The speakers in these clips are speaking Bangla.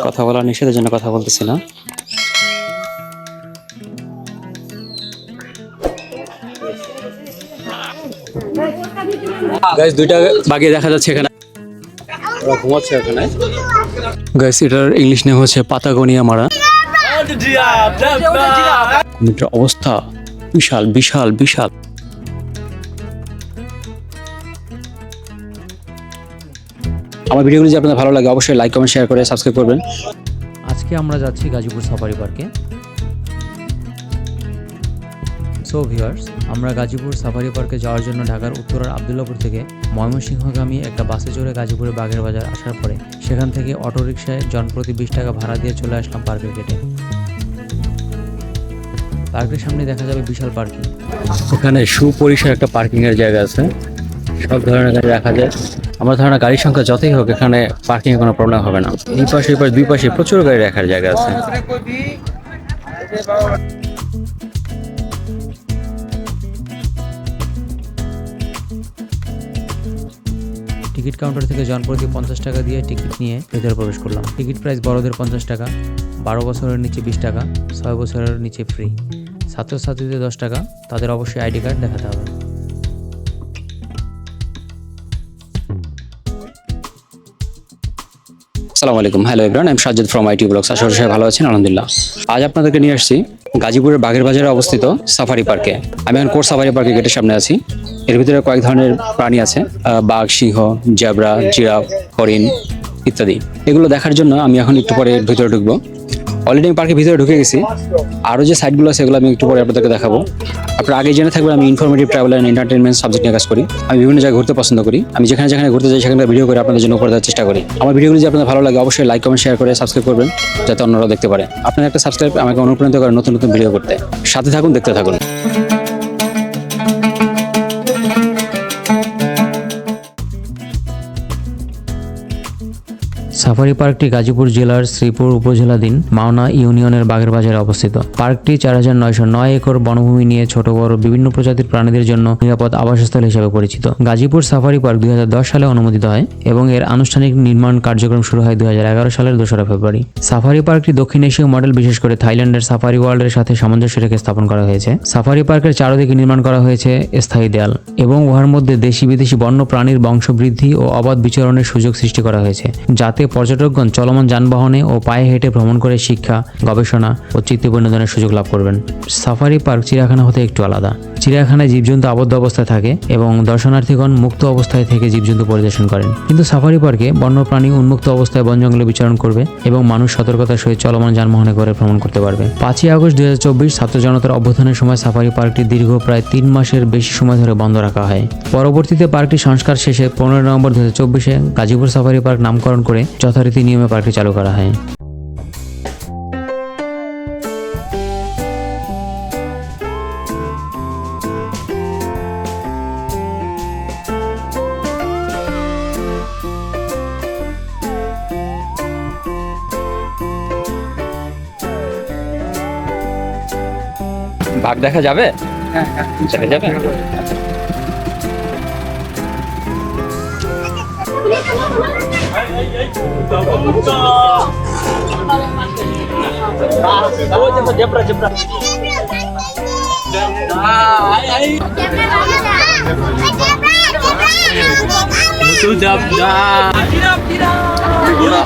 কথা বলা নিষেধের জন্য কথা বলতেছি না। গাইস দুইটা বাঘে দেখা যাচ্ছে এখানে, ওরা ঘুমাচ্ছে এখানে। গাইস এটার ইংলিশ নেম হচ্ছে পাতাগোনিয়া মারা। এটার অবস্থা বিশাল বিশাল বিশাল। আমার ভিডিওগুলো যদি আপনাদের ভালো লাগে অবশ্যই লাইক কমেন্ট শেয়ার করে সাবস্ক্রাইব করবেন। আজকে আমরা যাচ্ছি গাজীপুর সাফারি পার্কে। সো ভিউয়ার্স, আমরা গাজীপুর সাফারি পার্কে যাওয়ার জন্য ঢাকার উত্তরার আবদুল্লাপুর থেকে ময়মনসিংহগামী একটা বাসে চড়ে গাজীপুরে বাগের বাজার আসার পরে সেখান থেকে অটোরিকশায় জনপ্রতি 20 টাকা ভাড়া দিয়ে চলে আসলাম পার্কের গেটে। পার্কের সামনে দেখা যাবে বিশাল পার্কিং। এখানে সুপরিসর একটা পার্কিং এর জায়গা আছে, সব ধরনের গাড়ি রাখা যায়। আমার ধারণা গাড়ির সংখ্যা যতই হোক এখানে পার্কিং এর কোনো প্রবলেম হবে না। এই পাশে এই পাশে দুই পাশে প্রচুর গাড়ি রাখার জায়গা আছে। টিকিট কাউন্টার থেকে জনপ্রতি 50 টাকা দিয়ে টিকিট নিয়ে ভেতরে প্রবেশ করলাম। টিকিট প্রাইস বড়দের 50 টাকা, 12 বছরের নিচে 20 টাকা, 6 বছরের নিচে ফ্রি। ছাত্রছাত্রীদের 10 টাকা, তাদের অবশ্যই আইডি কার্ড দেখাতে হবে। আসসালামু আলাইকুম, হ্যালো এভরিওয়ান, আমি সাজ্জাদ ফ্রম আইটি ব্লগস। আশা করি সবাই ভালো আছেন, আলহামদুলিল্লাহ। আজ আপনাদেরকে নিয়ে আসছি গাজীপুরের বাগের বাজারে অবস্থিত সাফারি পার্কে। আমি এখন কোর্ট সাফারি পার্কের গেটের সামনে আছি। এর ভিতরে কয়েক ধরনের প্রাণী আছে, বাঘ, সিংহ, জেব্রা, জিরাফ, হরিণ ইত্যাদি। এগুলো দেখার জন্য আমি এখন একটু পরে ভিতরে ঢুকবো। অলরেডি আমি পার্কের ভিতরে ঢুকে গেছি। আরও যে সাইটগুলো আছে সেগুলো আমি একটু পরে আপনাদেরকে দেখাবো। আপনারা আগে জেনে থাকবেন আমি informative travel and entertainment subject নিয়ে কাজ করি। আমি বিভিন্ন জায়গায় ঘুরতে পছন্দ করি। আমি যেখানে যেখানে ঘুরতে যাই সেখানে ভিডিও করে আপনাদের জন্য উপরে দেওয়ার চেষ্টা করি। আমার ভিডিওগুলো যদি আপনাদের ভালো লাগে অবশ্যই লাইক কমেন্ট শেয়ার করে সাবস্ক্রাইব করবেন, যাতে অন্যরাও দেখতে পারে। আপনার একটা সাবস্ক্রাইব আমাকে অনুপ্রাণিত করে নতুন নতুন ভিডিও করতে। সাথে থাকুন, দেখতে থাকুন। সাফারি পার্কটি গাজীপুর জেলার শ্রীপুর উপজেলাধীন মাওনা ইউনিয়নের বাগের বাজারে অবস্থিত। পার্কটি 4909 একর বনভূমি নিয়ে ছোট বড় বিভিন্ন প্রজাতির প্রাণীদের জন্য নিরাপদ আবাসস্থল হিসেবে পরিচিত। গাজীপুর সাফারি পার্ক 2010 সালে অনুমোদিত হয় এবং এর আনুষ্ঠানিক নির্মাণ কার্যক্রম শুরু হয় 2011 সালের 2রা ফেব্রুয়ারি। সাফারি পার্কটি দক্ষিণ এশীয় মডেল, বিশেষ করে থাইল্যান্ডের সাফারি ওয়ার্ল্ডের সাথে সামঞ্জস্য রেখে স্থাপন করা হয়েছে। সাফারি পার্কের চারদিকে নির্মাণ করা হয়েছে স্থায়ী দেয়াল এবং উহার মধ্যে দেশি বিদেশি বন্য প্রাণীর বংশবৃদ্ধি ও অবাধ বিচরণের সুযোগ সৃষ্টি করা হয়েছে, যাতে পর্যটকগণ চলমান যানবাহনে ও পায়ে হেঁটে ভ্রমণ করে শিক্ষা, গবেষণা ও চিত্ত বিনোদনের সুযোগ লাভ করবেন। সাফারি পার্ক চিড়িয়াখানা হতে একটু আলাদা। চিড়িয়াখানায় জীবজন্তু আবদ্ধ অবস্থায় থাকে এবং দর্শনার্থীগণ মুক্ত অবস্থায় থেকে জীবজন্তু পরিদর্শন করেন, কিন্তু সাফারি পার্কে বন্যপ্রাণী উন্মুক্ত অবস্থায় বন জঙ্গলে বিচরণ করবে এবং মানুষ সতর্কতার সহিত চলমান যানবাহনে করে ভ্রমণ করতে পারবে। 5ই আগস্ট 2024 ছাত্র জনতার অভ্যুত্থানের সময় সাফারি পার্কটি দীর্ঘ প্রায় 3 মাসের বেশি সময় ধরে বন্ধ রাখা হয়। পরবর্তীতে পার্কটি সংস্কার শেষে 15 নভেম্বর 2024 গাজীপুর সাফারি পার্ক নামকরণ করে যথারীতি নিয়মে পার্কটি চালু করা হয়। বাঘ দেখা যাবে? দেখা যাবে।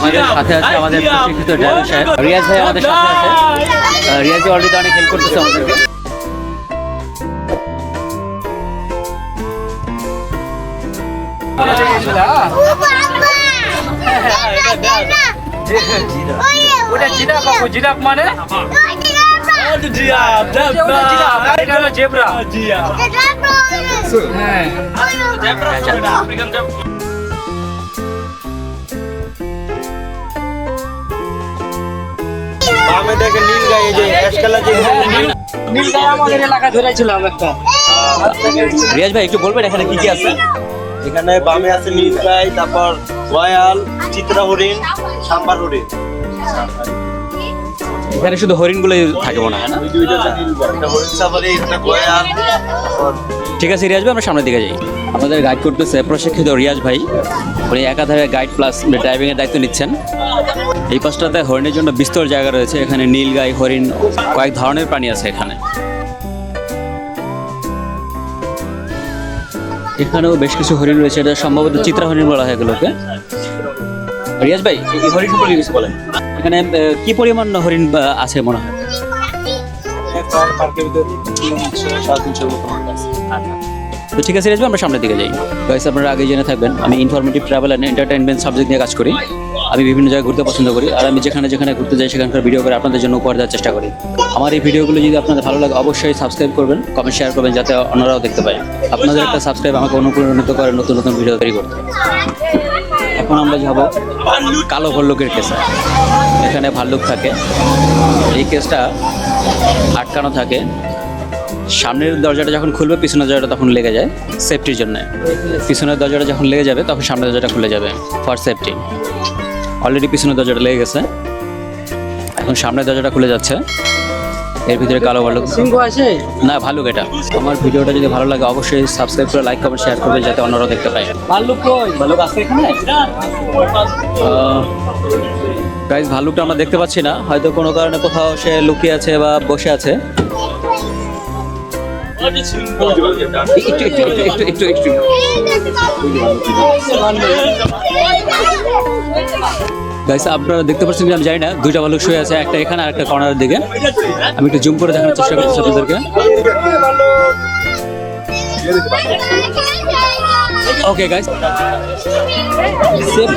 আমাদের সাথে আছে আমাদের প্রশিক্ষিত ড্রাইভার সাহেব রিয়াজ ভাই, আমাদের সাথে আছে। রিয়াজ ভাই অলরেডি অনেক হেল্প করতেছে আমাদেরকে। জিরাফ মানে জেব্রা। আমি দেখে নীল গাই, যে অ্যাশ কালার, যে নীল গাই আমাদের এলাকায় ধরেছিলাম একটা। রিয়াজ ভাই একটু বলবেন এখানে কি কি আছে? এখানে বামে আছে নীল গাই, তারপর রয়্যাল, চিত্রা হরিণ, সাম্বার হরিণ। এখানে শুধু হরিণ গুলোই থাকে মনে হয় না? ওই দুইটা নীল গাই, একটা হরিণ সাফারি, একটা রয়্যাল, তারপর ঠিক আছে রিয়াজ ভাই, আমরা সামনের দিকে যাই। আমাদের গাইড করতেছে প্রশিক্ষিত রিয়াজ ভাই, উনি একাধারে গাইড প্লাস ড্রাইভিংয়ের দায়িত্ব নিচ্ছেন। এই পাশটাতে হরিণের জন্য বিস্তর জায়গা রয়েছে, এখানে নীল গাই, হরিণ, কয়েক ধরনের প্রাণী আছে এখানে। এখানেও বেশ কিছু হরিণ রয়েছে, এটা সম্ভবত চিত্রা হরিণ বলা হয় এগুলোকে। রিয়াজ ভাই, এই হরিণ সম্পর্কে কিছু বলেন। এখানে কি পরিমাণ হরিণ আছে মনে হয়? পার্কের ভিতরে 300-350 মতো আছে। তো ঠিক আছে রিয়াজ ভাই, আমরা সামনের দিকে যাই। গাইস, আপনারা আগে জেনে থাকবেন আমি informative travel and entertainment subject নিয়ে কাজ করি। আমি বিভিন্ন জায়গায় ঘুরতে পছন্দ করি, আর আমি যেখানে যেখানে ঘুরতে যাই সেখানকার ভিডিও করে আপনাদের জন্য উপহার দেওয়ার চেষ্টা করি। আমার এই ভিডিওগুলো যদি আপনাদের ভালো লাগে অবশ্যই সাবস্ক্রাইব করবেন, কমেন্ট শেয়ার করবেন, যাতে অন্যরাও দেখতে পায়। আপনাদের একটা সাবস্ক্রাইব আমাকে অনুপ্রাণিত করে নতুন নতুন ভিডিও তৈরি করতে। এখন আমরা যাব কালো ভল্লুকের কেসে। এখানে ভাল্লুক থাকে, এই কেসটা আটকানো থাকে। সামনের দরজাটা যখন খুলবে পিছনের দরজাটা তখন লেগে যায় সেফটির জন্য। পিছনের দরজাটা যখন লেগে যাবে তখন সামনের দরজাটা খুলে যাবে ফর সেফটি। অলরেডি পিছনের দরজাটা লেগে গেছে, এখন সামনের দরজাটা খুলে যাচ্ছে। এর ভিতরে কালো ভাল্লুক সিংহ আছে না, ভাল্লুক এটা। আমার ভিডিওটা যদি ভালো লাগে অবশ্যই সাবস্ক্রাইব করে লাইক কমেন্ট শেয়ার করবে, যাতে অন্যরাও দেখতে পায়। ভাল্লুক কই? ভাল্লুক আছে এখানে গাইস, ভাল্লুকটা আমরা দেখতে পাচ্ছি না, হয়তো কোনো কারণে কোথাও সে লুকিয়ে আছে বা বসে আছে। একটু গাইস, আপনারা দেখতে পাচ্ছেন যে আমি জানি না, দুইটা ভাল্লুক শুয়ে আছে, একটা এখানে আর একটা কর্নারের দিকে। আমি একটু জুম করে দেখানোর চেষ্টা করছি আপনাদেরকে। ওকে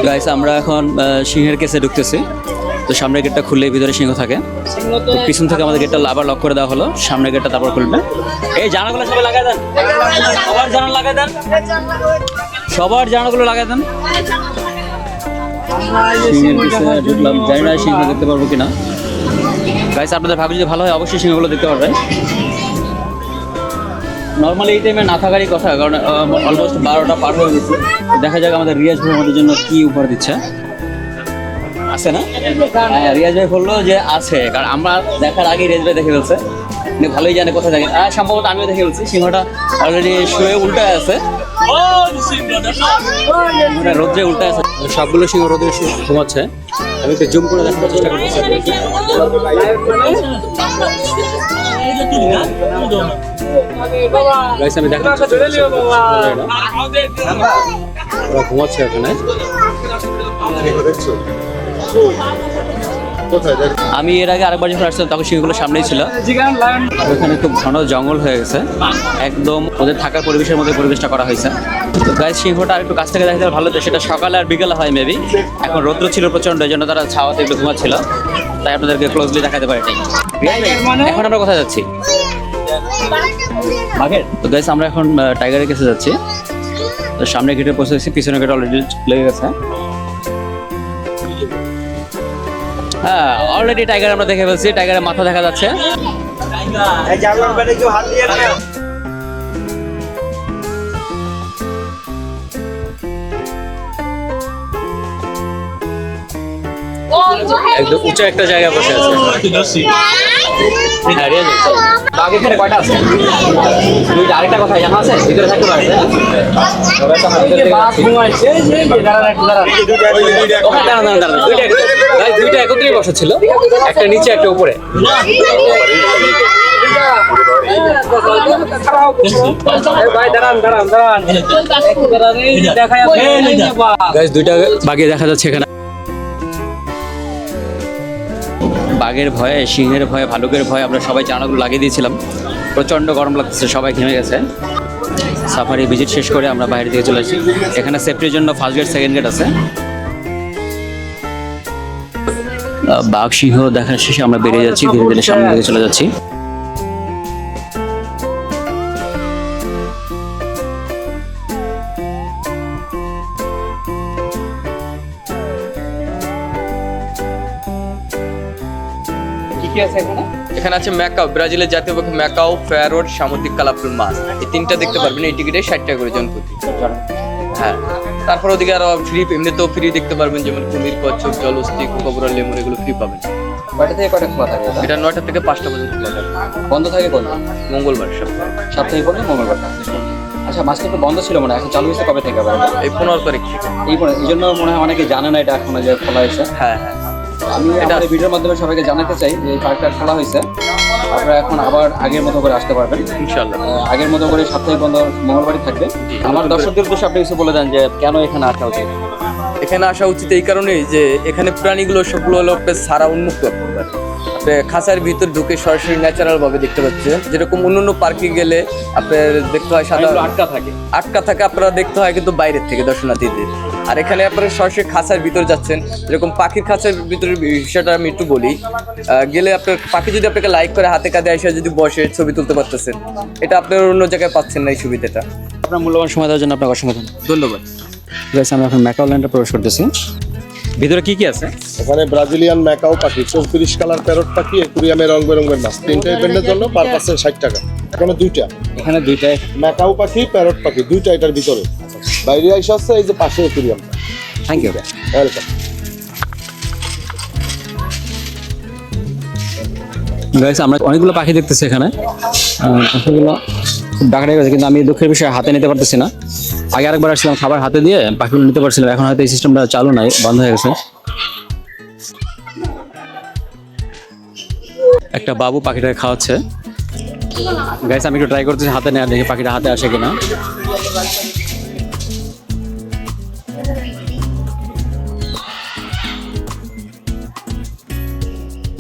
গাইস, আমরা এখন সিংহের কেসে ঢুকতেছি। তো সামনের গেটটা খুললে ভিতরে সিংহ থাকে, তো পিছন থেকে আমাদের গেটটা আবার লক করে দেওয়া হলো। সামনের গেটটা তারপর খুলবে। এই জানালাগুলো সবাই লাগাই দেন, সবার জানালা লাগাই দেন, সবার জানালাগুলো লাগাই দেন। সিংহের কেসে ঢুকলাম, জানি না সিংহ দেখতে পারবো কিনা। গাইস, আপনাদের ভাগ্য যদি ভালো হয় অবশ্যই সিংহগুলো দেখতে পারবেন। নর্মালি এই টাইমে না থাকারই কথা, কারণ অলমোস্ট 12টা পার হয়ে গেছে। দেখা যাক আমাদের রিয়াজ ভাই আমাদের জন্য কি উপহার দিচ্ছে। আছে না? হ্যাঁ, রিয়াজ ভাই বললো যে আছে, কারণ আমরা দেখার আগে রিয়াজ ভাই দেখে ফেলছে। উনি ভালোই জানে কোথায় থাকে। সম্ভবত আমিও দেখে ফেলছি, সিংহটা অলরেডি শুয়ে উল্টায় আছে, রোদ্রে উল্টায় আছে। সবগুলো সিংহ রোদ্রে ঘুমাচ্ছে। আমি একটু জুম করে দেখার চেষ্টা করতেছি। গাইস, আমি দেখাচ্ছি ওরা ঘুমাচ্ছে এখানে। আমি এর আগে আরেকবার যখন আসছিলাম তখন সিংহগুলো সামনেই ছিল। ওখানে খুব ঘন জঙ্গল হয়ে গেছে, একদম ওদের থাকার পরিবেশের মধ্যে পরিবেশটা করা হয়েছে। তো গাইস, সিংহটা আর একটু কাছ থেকে দেখাতে ভালো হতো, সেটা সকালে আর বিকেলে হয় মেবি। এখন রৌদ্র ছিল প্রচন্ড, এই জন্য তারা ছাওয়াতে একটু ঘুমাচ্ছিল, তাই আপনাদেরকে ক্লোজলি দেখাতে পারিনি। এখন আমরা কোথায় যাচ্ছি? বাঘের। তো গাইস, আমরা এখন টাইগারের কাছে যাচ্ছি। তো সামনে গেটে পৌঁছেছি, পিছনে গেটে অলরেডি লেগে গেছে। হ্যাঁ, অলরেডি টাইগার আমরা দেখে ফেলছি, টাইগারের মাথা দেখা যাচ্ছে। এই জানলার বাইরে কেউ হাত দিয়ে না। একদম উঁচু একটা জায়গায় বসে আছে। হ্যাঁ, রিয়াজ ভাই, বাঘ এখানে কয়টা আছে? দুইটা। আরেকটা কথা জানা আছে, ভিতরে থাকতে পারে। দুইটা একত্রেই বসা ছিল, একটা নিচে একটা উপরে। দুইটা বাঘে দেখা যাচ্ছে এখানে। বাঘের ভয়ে, সিংহের ভয়ে, ভালুকের ভয়ে আমরা সবাই জানালাগুলো লাগিয়ে দিয়েছিলাম। প্রচণ্ড গরম লাগতেছে, সবাই ঘেমে গেছে। সাফারি ভিজিট শেষ করে আমরা বাইরে দিকে চলে আসি। এখানে সেফটির জন্য ফার্স্ট গেট, সেকেন্ড গেট আছে। বাঘ সিংহ দেখা শেষে আমরা বেরিয়ে যাচ্ছি, ধীরে ধীরে সামনের দিকে চলে যাচ্ছি। এখানে আছে ম্যাকাও, ব্রাজিলের জাতীয় পক্ষী ম্যাকাও, প্যারট, সামুদ্রিক কালারফুল মাছ। এই তিনটা দেখতে পারবেন এই টিকিটে 60 টাকা করে জন প্রতি। হ্যাঁ, তারপর ওদিকে আরো ফ্রি, এমনিতেও ফ্রি দেখতে পারবেন, যেমন কুমির, কচ্ছপ, জলহস্তি, কোকোবরা, লেমুর, এগুলো ফ্রি পাবেন। কয়টা থেকে কয়টা খোলা থাকে? এটা 9টা থেকে 5টা পর্যন্ত খোলা থাকে। বন্ধ থাকে কোন? মঙ্গলবার সপ্তাহে। সপ্তাহে কোন? মঙ্গলবার। আচ্ছা মাছটা তো বন্ধ ছিল মনে হয়, এখন চালু হয়েছে কবে থেকে আবার? এই 15 তারিখ থেকে। এই জন্য মনে হয় অনেকে জানে না এটা এখন যে খোলা হয়েছে। হ্যাঁ হ্যাঁ, আমি এটা ভিডিওর মাধ্যমে সবাইকে জানাতে চাই যে এই পার্কটা খোলা হয়েছে, আপনারা এখন আবার আগের মতো করে আসতে পারবেন ইনশাআল্লাহ। আগের মতো করে সাপ্তাহিক বন্ধ মঙ্গলবারই থাকবে। আমার দর্শকদের উদ্দেশ্যে আপনি কিছু বলে দেন যে কেন এখানে আসা উচিত। এখানে আসা উচিত এই কারণেই যে এখানে প্রাণীগুলো সবগুলো হলো আপনার সারা উন্মুক্ত। আপনি খাঁচার ভিতর ঢুকে সরাসরি ন্যাচারাল ভাবে দেখতে পাচ্ছেন। যেরকম অন্য পার্কে গেলে আপনার দেখতে হয় সাধারণ আটকা থাকে, আপনারা দেখতে হয় কিন্তু বাইরের থেকে দর্শনার্থীদের। আর এখানে আপনারা সরাসরি খাঁচার ভিতর যাচ্ছেন। যেরকম পাখির খাঁচার ভিতরের বিষয়টা আমি একটু বলি। গেলে আপনার পাখি যদি আপনাকে লাইক করে হাতে কাঁধে এসে যদি বসে ছবি তুলতে পারতেছেন, এটা আপনার অন্য জায়গায় পাচ্ছেন না এই সুবিধাটা। আপনার মূল্যবান সময় দেওয়ার জন্য আপনাকে অসংখ্য ধন্যবাদ। গাইস আমরা এখন ম্যাকাও ল্যান্ডে প্রবেশ করতেছি। ভিতরে কি কি আছে? এখানে ব্রাজিলিয়ান ম্যাকাও পাখি, 34 কালার প্যারট পাখি, অ্যাকুরিয়ামে রং বেরঙের মাছ, 3টা ইভেন্টের জন্য পার পার্সন 60 টাকা। এখানে 2টা এখানে দুইটাই। ম্যাকাও পাখি, প্যারট পাখি 2টা এটার ভিতরে। বাইরে আইসা আছে এই যে পাশে aquarium. Thank you. Welcome. Guys আমরা অনেকগুলো পাখি দেখতেছি এখানে। পাখিগুলো খুব ডাকা গেছে, কিন্তু আমি দুঃখের বিষয়ে হাতে নিতে পারতেছি না। আগে আরেকবার আসছিলাম খাবার হাতে দিয়ে পাখিগুলো নিতে পারছিলাম, এখন হয়তো এই সিস্টেমটা চালু নাই, বন্ধ হয়ে গেছে। একটা বাবু পাখিটাকে খাওয়াচ্ছে। গাইস আমি একটু ট্রাই করতেছি হাতে নেওয়ার, দেখি পাখিটা হাতে আসে কিনা।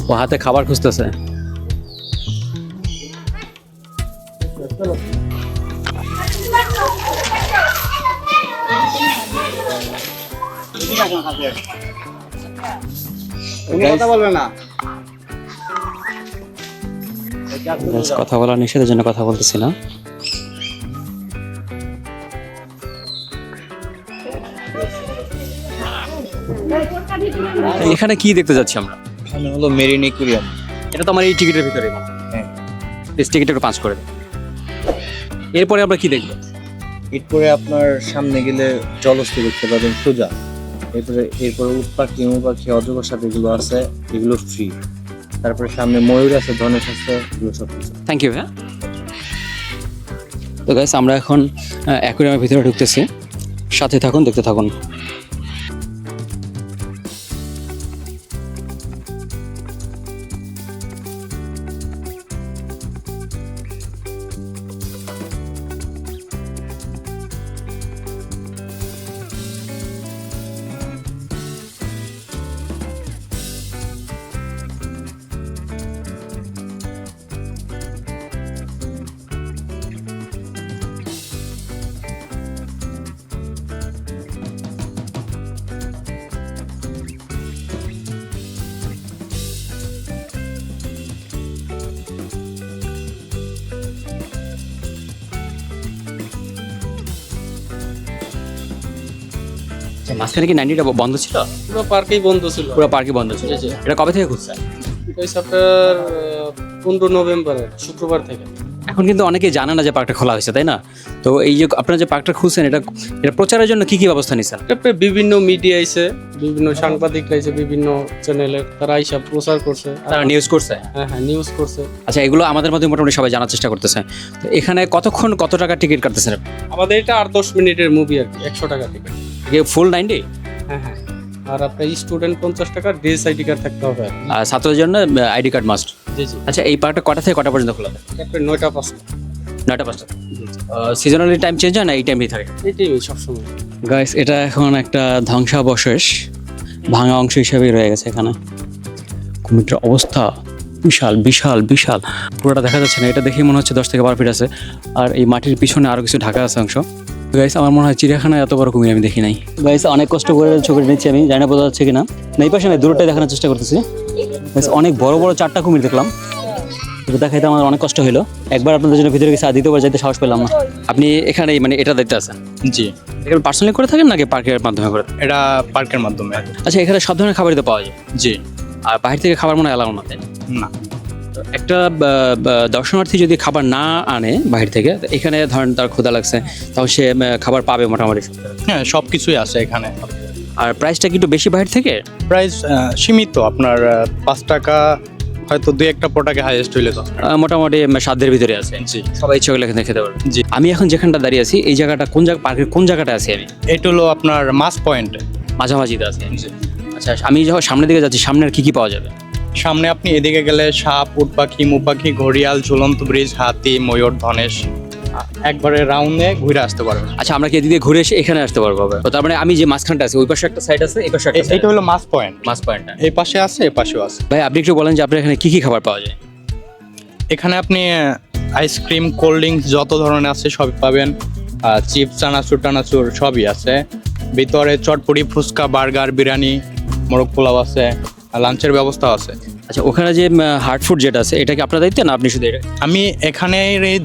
ও হাতে খাবার খুঁজতেছে। কথা বলবে না। কথা বলা নিষেধের জন্য কথা বলতেছি না। এখানে কি দেখতে যাচ্ছি আমরা? এখানে হলো মেরিন অ্যাকুরিয়াম। এটা তো আমার এই টিকিটের ভিতরে। হ্যাঁ। প্লিজ টিকিট একটু পাঁচ করে দিন। এরপরে আমরা কি দেখবো? এরপরে আপনার সামনে গেলে জলস্থি দেখতে পাবেন সোজা। এরপরে উট পাখি, মৌ পাখি, অজগর সাথে এগুলো আছে, এগুলো ফ্রি। তারপরে সামনে ময়ূর আছে, ধনেশ আছে, এগুলো সব কিছু। Thank you. হ্যাঁ তো গাইস আমরা এখন অ্যাকুরিয়ামের ভিতরে ঢুকতেছি, সাথে থাকুন, দেখতে থাকুন। মাঝখানে কি 90টা বন্ধ ছিল? পুরো পার্কেই বন্ধ ছিল। পুরো পার্কই বন্ধ ছিল। এটা কবে থেকে খুলছে? এটা হচ্ছে আপনার 15 নভেম্বরের শুক্রবার থেকে। এখন কিন্তু অনেকেই জানে না যে পার্কটা খোলা হয়েছে, তাই না? তো এই যে আপনারা যে পার্কটা খুলছেন, এটা প্রচারের জন্য কি কি ব্যবস্থা নিচ্ছেন? এটা বিভিন্ন মিডিয়া আইছে, বিভিন্ন সাংবাদিক আইছে, বিভিন্ন চ্যানেলে তারা আইসা প্রচার করছে। তারা নিউজ করছে। হ্যাঁ হ্যাঁ, নিউজ করছে। আচ্ছা, এগুলো আমাদের মধ্যে মোটামুটি সবাই জানার চেষ্টা করতেছে। তো এখানে কতক্ষণ কত টাকা টিকিট কাটতেছেন? আমাদের এটা 8-10 মিনিটের মুভি আর কি, 100 টাকা টিকিট। ফুল 90? হ্যাঁ হ্যাঁ। আর আপনার স্টুডেন্ট 50 টাকা, ড্রেস আইডি কার্ড থাকতে হবে। আর ছাত্রদের জন্য আইডি কার্ড মাস্ট। জি জি। আচ্ছা, এই পার্কটা কটা থেকে কটা পর্যন্ত খোলা থাকে? আপনার 9টা 5টা। 9টা 5টা। সিজনালি টাইম চেঞ্জ হয় না এই টাইমই থাকে? এইটাই সবসময়। গাইস এটা এখন একটা ধ্বংসাবশেষ, ভাঙা অংশ হিসেবেই রয়ে গেছে এখানে। কুমিরটার অবস্থা বিশাল বিশাল বিশাল, পুরোটা দেখা যাচ্ছে না। এটা দেখেই মনে হচ্ছে 10 থেকে 12 ফিট আছে। আর এই মাটির পিছনে আরো কিছু ঢাকা আছে অংশ। গাইস আমার মনে হয় চিড়িয়াখানায় এত বড় কুমির আমি দেখি নাই। গাইস অনেক কষ্ট করে ছবিটা নিচ্ছি আমি, জানি না বোঝা যাচ্ছে কিনা। না এই পাশে না, দূরটাই দেখানোর চেষ্টা করতেছি। গাইস অনেক বড় বড় 4টা কুমির দেখলাম। এটা দেখাইতে আমার অনেক কষ্ট হলো। একবার আপনাদের জন্য ভিতরে গেছে, আর দ্বিতীয়বার যাইতে সাহস পেলাম না। আপনি এখানে মানে এটা দেখতে আছেন? জি, এখানে পার্সোনালি করে থাকেন নাকি পার্কের মাধ্যমে করে? এটা পার্কের মাধ্যমে। আচ্ছা, এখানে সব ধরনের খাবারই তো পাওয়া যায়? জি। আর বাইরে থেকে খাবার মনে হয় এলাও না, তাই না? না। একটা দর্শনার্থী যদি খাবার না আনে বাইরে থেকে, এখানে ধরেন তার ক্ষুধা লাগছে, তাও সে খাবার পাবে মোটামুটি? হ্যাঁ, সব কিছুই আছে এখানে। আর প্রাইসটা কি একটু বেশি বাইরে থেকে? প্রাইস সীমিত, আপনার 5 টাকা হয়তো 2-1টা প্রোডাক্টে হাইয়েস্ট হইলে তো। মোটামুটি সাধ্যের ভিতরে আছে, জি সবাই ইচ্ছা করলে এখানে খেতে পারবে। জি। আমি এখন যেখানটা দাঁড়িয়ে আছি এই জায়গাটা কোন জায়গা, পার্কের কোন জায়গাটা আছি আমি? এটা হলো আপনার মাছ পয়েন্ট। মাঝামাঝিতে আছি। আচ্ছা, আমি যখন সামনের দিকে যাচ্ছি, সামনে আর কি কি পাওয়া যাবে? সামনে আপনি এদিকে গেলে সাপ, উট পাখি, মুপাখি, ঘড়িয়াল, ঝুলন্ত ব্রিজ, হাতি, ময়ূর, ধনেশ একবারে রাউন্ডে ঘুরে আসতে পারবেন। আচ্ছা, আমরা কি এদিকে ঘুরে এসে এখানে আসতে পারবো? তো তার মানে আমি যে মাঝখানটা আছে ওই পাশে একটা সাইড আছে, এই পাশে একটা সাইড। এটা হলো মাছ পয়েন্ট। মাছ পয়েন্টটা এই পাশে আছে, এই পাশেও আছে। ভাই আপনি একটু বলেন যে আপনার এখানে কি কি খাবার পাওয়া যায়? এখানে আপনি আইসক্রিম, কোল্ড ড্রিঙ্কস যত ধরনের আছে সবই পাবেন। চিপস, চানাচুর টানাচুর সবই আছে। ভিতরে চটপটি, ফুচকা, বার্গার, বিরিয়ানি, মোরগ পোলাও আছে। লাঞ্চের ব্যবস্থা আছে। আচ্ছা, ওখানে যে হার্ড ফুড যেটা আছে এটা কি আপনার দায়িত্ব না আপনি শুধু এটা? আমি এখানে এই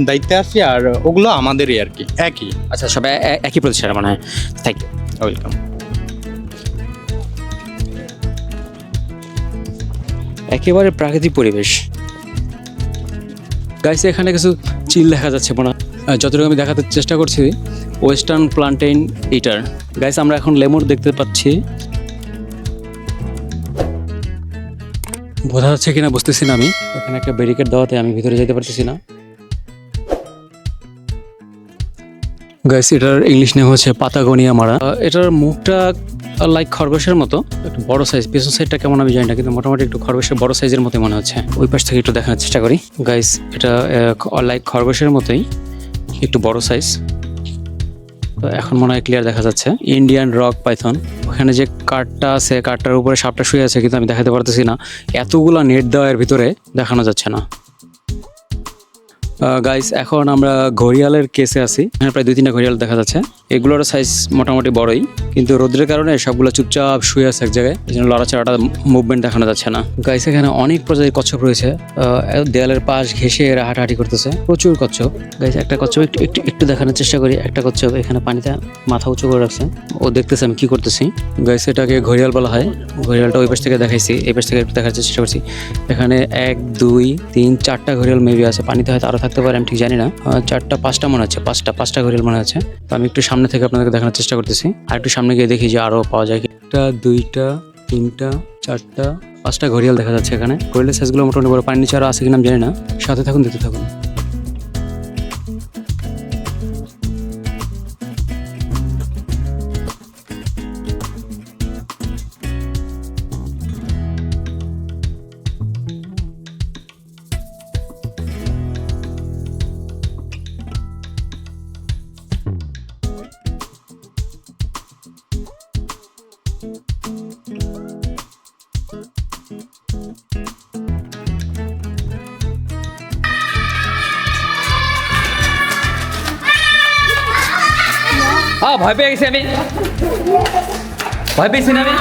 দায়িত্বে আছি, আর ওগুলো আমাদেরই আর কি, একই। আচ্ছা, সবাই একই প্রতিষ্ঠানে মনে হয়। Thank you, welcome. একেবারে প্রাকৃতিক পরিবেশ। গাইস এখানে কিছু চিল দেখা যাচ্ছে মনে হয়। যতটুকু আমি দেখাতে চেষ্টা করছি, ওয়েস্টার্ন প্লান্টেইন ইটার। গাইস আমরা এখন লেমুর দেখতে পাচ্ছি, বোঝা যাচ্ছে কিনা বুঝতেছি না আমি। এখানে একটা ব্যারিকেড দেওয়াতে আমি ভিতরে যেতে পারতেছি না। গাইস এটার ইংলিশ নেম হচ্ছে পাতাগোনিয়া মারা। এটার মুখটা লাইক খরগোশের মতো, একটু বড় সাইজ। পেছন সাইডটা কেমন আমি জানি না, কিন্তু মোটামুটি একটু খরগোশের বড় সাইজের মতোই মনে হচ্ছে। ওই পাশ থেকে একটু দেখানোর চেষ্টা করি। গাইস এটা লাইক খরগোশের মতোই, একটু বড় সাইজ। তো এখন মনে হয় ক্লিয়ার দেখা যাচ্ছে। Indian rock Python. ওখানে যে কাঠটা আছে, কাঠটার উপরে সাপটা শুয়ে আছে, কিন্তু আমি দেখাতে পারতেছি না। এতগুলা নেট দেওয়ার ভিতরে দেখানো যাচ্ছে না। গাইস এখন আমরা ঘড়িয়ালের কেসে আছি। এখানে প্রায় 2-3টা ঘড়িয়াল দেখা যাচ্ছে। এগুলোর সাইজ মোটামুটি বড়ই, কিন্তু রোদ্রের কারণে সবগুলো চুপচাপ শুয়ে আছে এক জায়গায়, এই জন্য লড়াচড়াটা মুভমেন্ট দেখানো যাচ্ছে না। গাইস এখানে অনেক প্রজাতির কচ্ছপ রয়েছে। দেয়ালের পাশ ঘেঁষে এরা হাঁটাহাঁটি করতেছে, প্রচুর কচ্ছপ। গাইস একটা কচ্ছপ একটু দেখানোর চেষ্টা করি। একটা কচ্ছপ এখানে পানিতে মাথা উঁচু করে রাখছে, ও দেখতেছে আমি কি করতেছি। গাইস এটাকে ঘড়িয়াল বলা হয়। ঘড়িয়ালটা ওই পাশ থেকে দেখাইছি, এই পাশ থেকে একটু দেখার চেষ্টা করছি। এখানে 1, 2, 3, 4টা ঘড়িয়াল মেবি আছে। পানিতে হয়তো আরো থাকতে পারে, আমি ঠিক জানি না। 4টা 5টা মনে হচ্ছে, পাঁচটা ঘড়িয়াল মনে হচ্ছে। তো আমি একটু সামনে থেকে আপনাদেরকে দেখানোর চেষ্টা করতেছি, আর একটু সামনে গিয়ে দেখি যে আরো পাওয়া যায় কি। 1, 2, 3, 4, 5টা ঘড়িয়াল দেখা যাচ্ছে এখানে। ঘড়িয়ালের সাইজগুলো মোটামুটি বড়। পানির নিচে আরো আছে কিনা আমি জানি না। সাথে থাকুন, দেখতে থাকুন। ভয় পেয়ে গেছি আমি, ভয় পেয়েছি না আমি।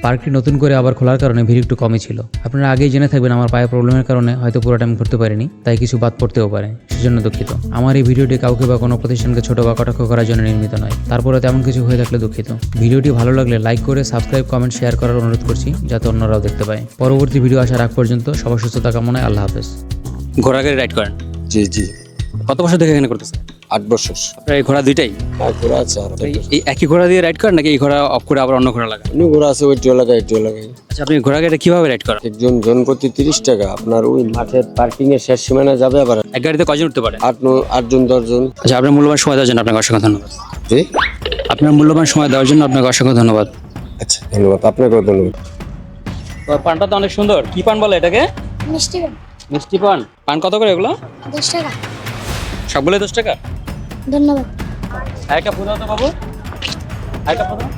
পার্কটি নতুন করে আবার খোলার কারণে ভিড় একটু কমই ছিল। আপনারা আগেই জেনে থাকবেন আমার পায়ে প্রবলেমের কারণে হয়তো পুরো টাইম ঘুরতে পারিনি, তাই কিছু বাদ পড়তেও পারে, সেজন্য দুঃখিত। আমার এই ভিডিওটি কাউকে বা কোনো প্রতিষ্ঠানকে ছোট বা কটাক্ষ করার জন্য নির্মিত নয়, তারপরে তেমন কিছু হয়ে থাকলে দুঃখিত। ভিডিওটি ভালো লাগলে লাইক করে সাবস্ক্রাইব, কমেন্ট, শেয়ার করার অনুরোধ করছি, যাতে অন্যরাও দেখতে পায়। পরবর্তী ভিডিও আসার আগ পর্যন্ত সবার সুস্থতা কামনায় আল্লাহ হাফেজ। ঘোড়া গাড়ি রাইড করেন? জি জি, কত বছর থেকে এখানে করতেছেন? 8 বছর। আপনার এই ঘোড়া দুইটাই? ঘোড়া আছে আর এই একই ঘোড়া দিয়ে রাইড করেন নাকি এই ঘোড়া অফ করে আবার অন্য ঘোড়া লাগান? অন্য ঘোড়া আছে, ওইটিও লাগাই এটিও লাগাই। আচ্ছা, আপনি ঘোড়া গাড়িটা কিভাবে রাইড করেন? একজন জনপ্রতি 30 টাকা। আপনার ওই মাঠের পার্কিং এর শেষ সীমানা যাবে, আবার এক গাড়িতে কয়জন উঠতে পারে? 8 জন 10 জন। আচ্ছা, আপনার মূল্যবান সময় দেওয়ার জন্য আপনাকে অসংখ্য ধন্যবাদ। জি, আপনার মূল্যবান সময় দেওয়ার জন্য আপনাকে অসংখ্য ধন্যবাদ। আচ্ছা ধন্যবাদ, আপনাকেও ধন্যবাদ। পানটা তো অনেক সুন্দর। কি পান বলে এটাকে? মিষ্টি পান। মিষ্টি পান। পান কত করে এগুলো? 10 টাকা। সবগুলোই 10 টাকা? ধন্যবাদ। একটা ফুদাও তো বাবু, একটা ফুদাও।